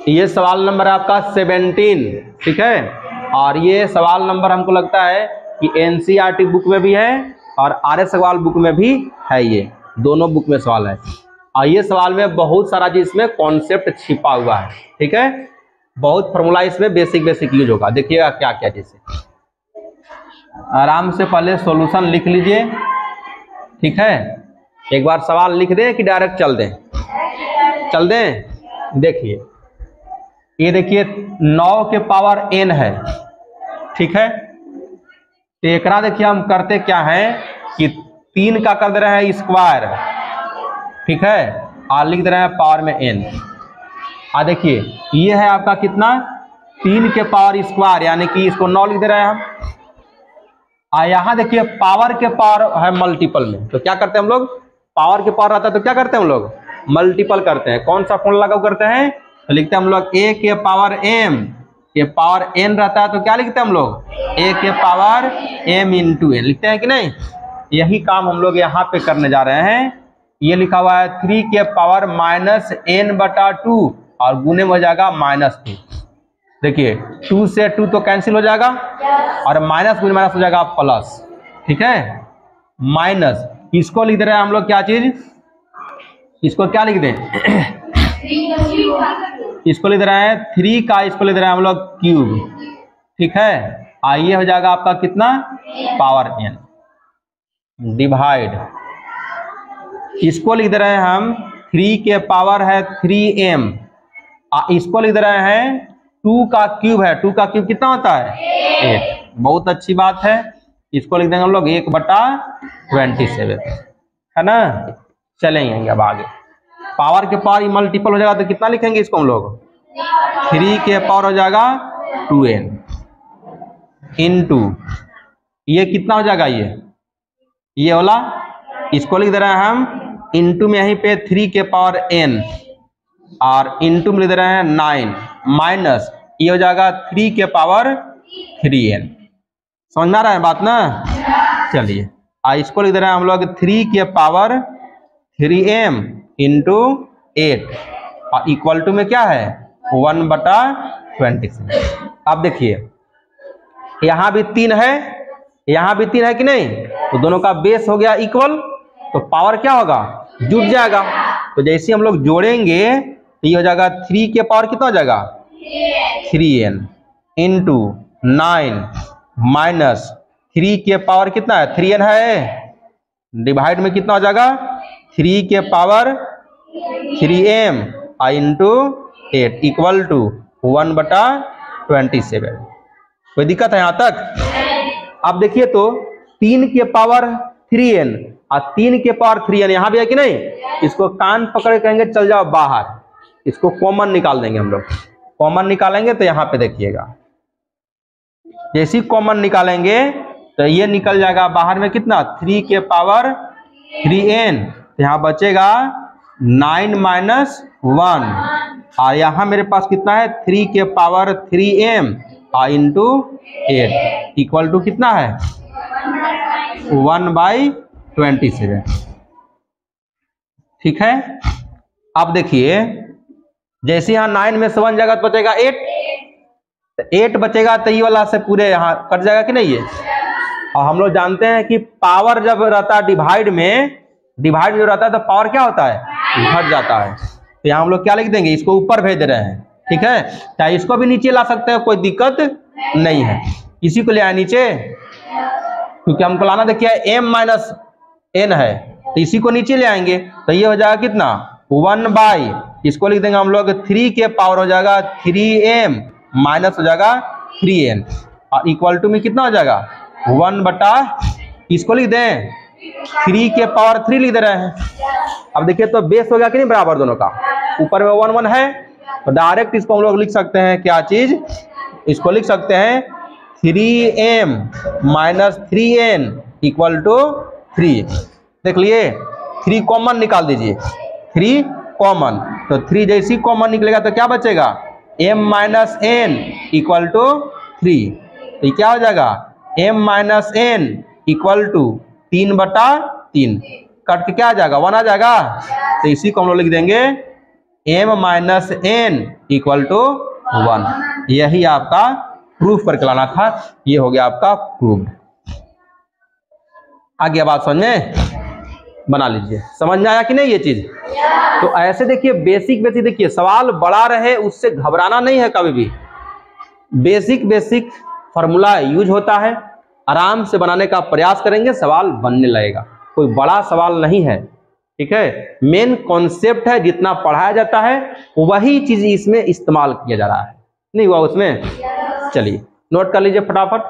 ये सवाल नंबर है आपका 17, ठीक है। और ये सवाल नंबर हमको लगता है कि एनसीईआरटी बुक में भी है और आर्य सवाल बुक में भी है, ये दोनों बुक में सवाल है। और ये सवाल में बहुत सारा चीज इसमें कॉन्सेप्ट छिपा हुआ है, ठीक है। बहुत फॉर्मूला इसमें बेसिक यूज होगा, देखिएगा क्या क्या चीज है। आराम से पहले सॉल्यूशन लिख लीजिए, ठीक है। एक बार सवाल लिख दें कि डायरेक्ट चल दें? चल दें। देखिए ये देखिए 9 के पावर n है, ठीक है। तो एक देखिए हम करते क्या है कि 3 का कर दे रहे हैं स्क्वायर, ठीक है, और लिख दे रहे हैं पावर में n। देखिए ये है आपका कितना 3 के पावर स्क्वायर, यानी कि इसको 9 लिख दे रहे हैं हम। यहाँ देखिए पावर के पावर है मल्टीपल में, तो क्या करते हैं हम लोग, पावर के पावर रहता है तो क्या करते हैं हम लोग, मल्टीपल करते हैं। कौन सा फॉर्मूला लागू करते हैं, तो लिखते हैं हम लोग a के पावर m के पावर n रहता है तो क्या लिखते हैं हम लोग, a के पावर m इंटू n लिखते हैं कि नहीं। यही काम हम लोग यहाँ पे करने जा रहे हैं। ये लिखा हुआ है 3 के पावर -n/2 और गुने में हो जाएगा -2। देखिए 2 से 2 तो कैंसिल हो जाएगा और माइनस गुने माइनस हो जाएगा प्लस, ठीक है। माइनस इसको लिख दे रहे हैं हम लोग क्या चीज, इसको क्या लिख दें इसको लिख रहे हैं 3 का, इसको लिख रहे हैं हम लोग क्यूब, ठीक है। ये हो जाएगा आपका कितना पावर n डिवाइड, इसको लिख दे रहे हैं हम 3 के पावर है 3m, इसको लिख दे रहे हैं 2 का क्यूब है, 2 का क्यूब कितना होता है 8। बहुत अच्छी बात है, इसको लिख देंगे हम लोग 1/27, है ना। चलेंगे अब आगे, पावर के पावर मल्टीपल हो जाएगा तो कितना लिखेंगे इसको हम लोग, 3 के पावर हो जाएगा 2n इंटू ये कितना हो जाएगा, ये वाला, इसको लिख दे रहे हैं हम इंटू में यहीं पे 3 के पावर n और इंटू में लिख दे रहे हैं 9 माइनस ये हो जाएगा 3 के पावर 3n। समझ में आ रहा है बात ना। चलिए इसको लिख दे रहे हैं हम लोग 3 के पावर 3m इंटू 8 और इक्वल टू में क्या है 1/26। अब देखिए यहाँ भी 3 है, यहाँ भी 3 है कि नहीं, तो दोनों का बेस हो गया इक्वल, तो पावर क्या होगा जुड़ जाएगा। तो जैसे हम लोग जोड़ेंगे तो ये हो जाएगा 3 के पावर कितना हो जाएगा 3n इंटू 9 माइनस 3 के पावर कितना है 3n है, डिवाइड में कितना हो जाएगा 3 के power 3m into 8 equal to 1/27। कोई दिक्कत है यहाँ तक। अब देखिए तो 3 के पावर 3n और 3 के पावर 3n यहाँ भी है कि नहीं, इसको कान पकड़ कहेंगे चल जाओ बाहर, इसको कॉमन निकाल देंगे हम लोग। कॉमन निकालेंगे तो यहाँ पे देखिएगा जैसे कॉमन निकालेंगे तो ये निकल जाएगा बाहर में कितना 3 के पावर 3n, तो यहाँ बचेगा 9 माइनस 1 और यहाँ मेरे पास कितना है 3 के power 3m into 8 equal to कितना है 1/27, ठीक है। अब देखिए जैसे यहाँ 9 में से 1 जाएगा तो बचेगा 8, तो 8 बचेगा तो ये वाला से पूरे यहाँ कट जाएगा कि नहीं ये। और हम लोग जानते हैं कि पावर जब रहता है डिवाइड में जो रहता है तो पावर क्या होता है घट जाता है। तो यहाँ हम लोग क्या लिख देंगे, इसको ऊपर भेज दे रहे हैं, ठीक है। चाहे इसको भी नीचे ला सकते हैं, कोई दिक्कत नहीं है। इसी को ले आए नीचे, क्योंकि हमको लाना देखिए m माइनस n है, तो इसी को नीचे ले आएंगे तो ये हो जाएगा कितना 1/, इसको लिख देंगे हम लोग 3 के पावर हो जाएगा 3m माइनस हो जाएगा 3n और इक्वल टू में कितना हो जाएगा 1/, इसको लिख दें 3 के पावर 3 लिख दे रहे हैं। अब देखिए तो बेस हो गया कि नहीं बराबर दोनों का, ऊपर में 1 1 है, तो डायरेक्ट इसको हम लोग लिख सकते हैं क्या चीज, इसको लिख सकते हैं 3m minus 3n equal to 3। देख लिए 3 कॉमन निकाल दीजिए, 3 कॉमन, तो 3 जैसी कॉमन निकलेगा तो क्या बचेगा m minus n equal to 3, तो क्या हो जाएगा m minus n equal to 3/3, cut के क्या आ जाएगा 1 आ जाएगा। तो इसी को हम लोग लिख देंगे m minus n equal to 1। यही आपका प्रूफ करके लाना था, ये हो गया आपका प्रूफ। आगे बात समझ में बना लीजिए, समझ में आया कि नहीं ये चीज। तो ऐसे देखिए बेसिक देखिए, सवाल बड़ा रहे उससे घबराना नहीं है कभी भी। बेसिक फॉर्मूला यूज होता है, आराम से बनाने का प्रयास करेंगे, सवाल बनने लगेगा। कोई बड़ा सवाल नहीं है, ठीक है। मेन कॉन्सेप्ट है, जितना पढ़ाया जाता है वही चीज इसमें इस्तेमाल किया जा रहा है। नहीं हुआ उसमें? चलिए नोट कर लीजिए फटाफट।